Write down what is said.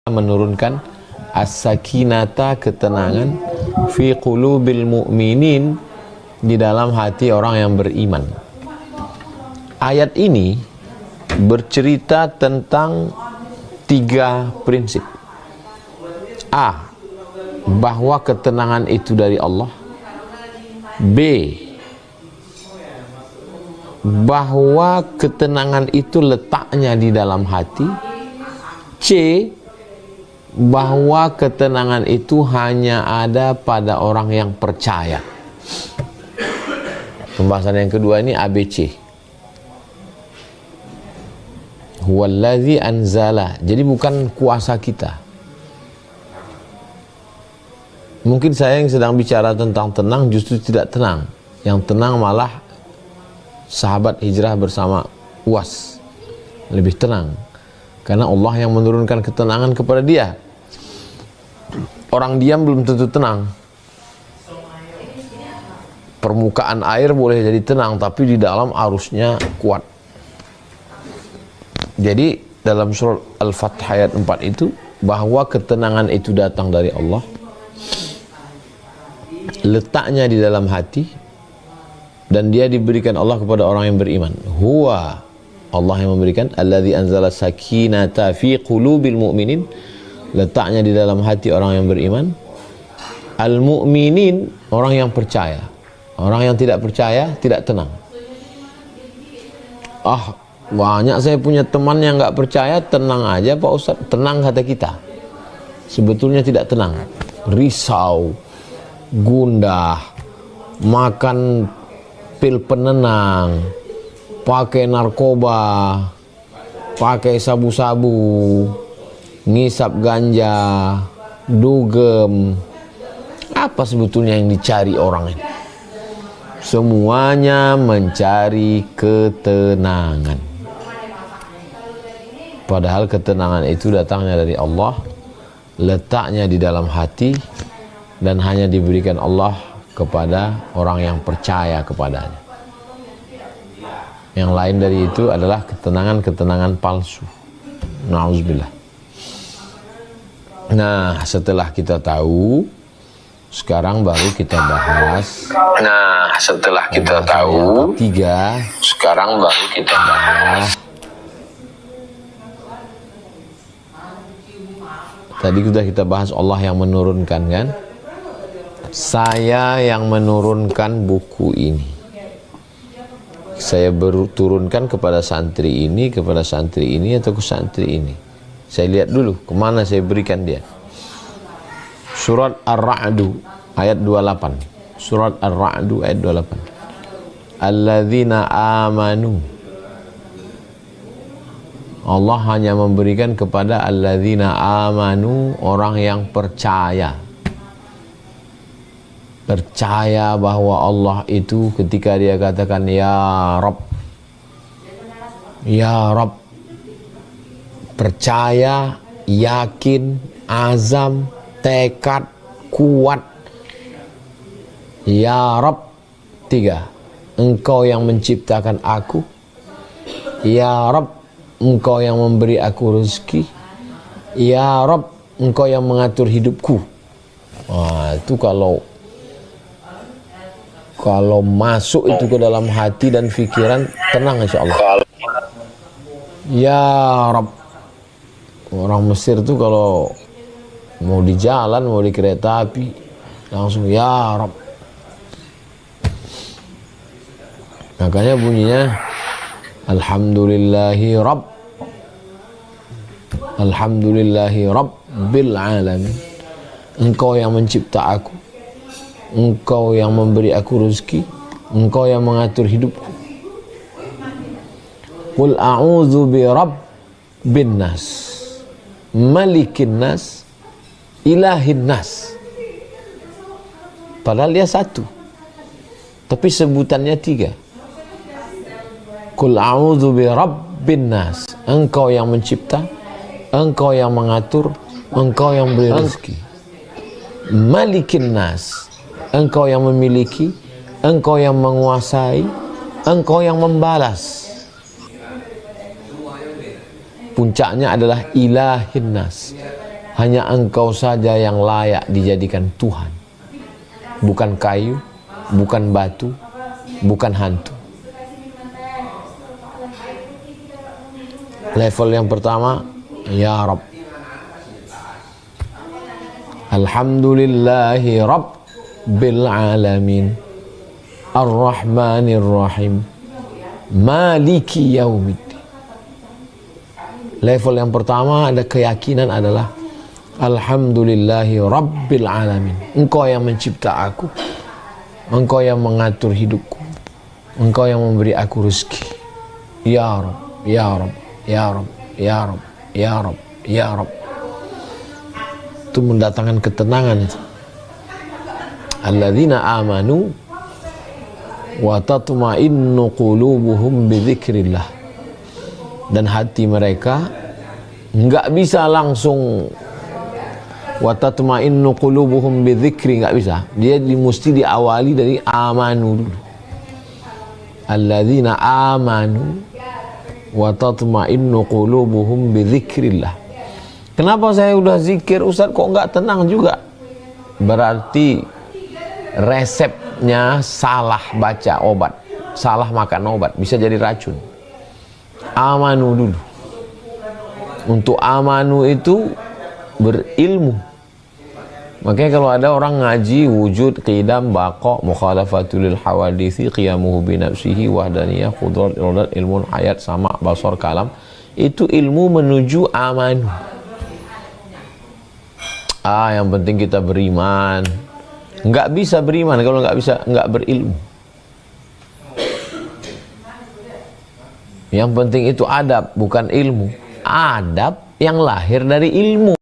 menurunkan as-sakinata, ketenangan, fi qulubil mu'minin, di dalam hati orang yang beriman. Ayat ini bercerita tentang 3 prinsip. A, bahwa ketenangan itu dari Allah. B, bahwa ketenangan itu letaknya di dalam hati. C, bahwa ketenangan itu hanya ada pada orang yang percaya. Pembahasan yang kedua ini ABC. Huwallazi anzala. Jadi bukan kuasa kita. Mungkin saya yang sedang bicara tentang tenang justru tidak tenang. Yang tenang malah sahabat hijrah bersama Uwas. Lebih tenang. Karena Allah yang menurunkan ketenangan kepada dia. Orang diam belum tentu tenang. Permukaan air boleh jadi tenang, tapi di dalam arusnya kuat. Jadi dalam surat Al-Fath ayat 4 itu, bahwa ketenangan itu datang dari Allah, letaknya di dalam hati, dan dia diberikan Allah kepada orang yang beriman. Huwa, Allah yang memberikan, alladzi anzala sakinata fi qulubil mu'minin, letaknya di dalam hati orang yang beriman. Al-mu'minin, orang yang percaya. Orang yang tidak percaya tidak tenang. Banyak saya punya teman yang nggak percaya. Tenang aja Pak Ustadz. Tenang kata kita, sebetulnya tidak tenang. Risau, gundah, makan pil penenang, pakai narkoba, pakai sabu-sabu, ngisap ganja, dugem. Apa sebetulnya yang dicari orang ini? Semuanya mencari ketenangan. Padahal ketenangan itu datangnya dari Allah, letaknya di dalam hati, dan hanya diberikan Allah kepada orang yang percaya kepadanya. Yang lain dari itu adalah ketenangan-ketenangan palsu. Na'udzubillah. Nah, setelah kita tahu, sekarang baru kita bahas. Sekarang baru kita bahas. Tadi sudah kita bahas Allah yang menurunkan, kan? Saya yang menurunkan buku ini. Saya turunkan kepada santri ini, atau ke santri ini. Saya lihat dulu kemana saya berikan dia. Surat Ar-Ra'du ayat 28. Surat Ar-Ra'du ayat 28. Alladzina amanu. Allah hanya memberikan kepada alladzina amanu, orang yang percaya. Percaya bahwa Allah itu ketika dia katakan ya Rabb, ya Rabb, percaya, yakin, azam, tekad, kuat. Ya Rabb, 3, Engkau yang menciptakan aku. Ya Rabb, Engkau yang memberi aku rezeki. Ya Rabb, Engkau yang mengatur hidupku. Itu kalau masuk itu ke dalam hati dan pikiran, tenang insya Allah. Ya Rabb. Orang Mesir tuh kalau mau di jalan, mau di kereta api, langsung ya Rabb. Makanya bunyinya Alhamdulillahi Rabb, Alhamdulillahi Rabbil alamin. Engkau yang mencipta aku, Engkau yang memberi aku rezeki, Engkau yang mengatur hidupku. Qul a'udzu bi rabbin nas, malikin nas, ilahin nas. Padahal dia satu, tapi sebutannya 3. Qul a'udzu bi rabbin nas, Engkau yang mencipta, Engkau yang mengatur, Engkau yang beri rezeki. Malikin nas, Engkau yang memiliki, Engkau yang menguasai, Engkau yang membalas. Puncaknya adalah ilahin nas, Hanya Engkau saja yang layak dijadikan Tuhan. Bukan kayu, bukan batu, bukan hantu. Level yang pertama, ya Rabb. Alhamdulillahi Rabbil Alamin, Ar-Rahmanir Rahim, Maliki Yaumiddin. Level yang pertama ada keyakinan adalah Alhamdulillahi Rabbil Alamin. Engkau yang mencipta aku, Engkau yang mengatur hidupku, Engkau yang memberi aku rezeki. Ya Rabb, Ya Rabb, Ya Rabb, Ya Rabb, Ya Rabb, Ya Rabb. Itu mendatangkan ketenangan itu. Alladzina amanu wa tatma'innu qulubuhum bidzikrillah. Dan hati mereka enggak bisa langsung wa tatma'innu qulubuhum bidzikri, enggak bisa. Dia mesti diawali dari amanu dulu. Alladzina amanu wa tatma'innu qulubuhum bidzikrillah. Kenapa saya udah zikir Ustaz kok enggak tenang juga? Berarti resepnya salah baca obat, salah makan obat, bisa jadi racun. Amanu dulu. Untuk amanu itu berilmu. Makanya kalau ada orang ngaji wujud, qidam, baqa, mukhalafatul lil hawadisi, qiyamuhu bi nafsihi, wahdaniyah, qudrat, iradat, ilmun, hayat, sama, basar, kalam, itu ilmu menuju amanu. Yang penting kita beriman. Nggak bisa beriman kalau nggak berilmu. Yang penting itu adab, bukan ilmu. Adab yang lahir dari ilmu.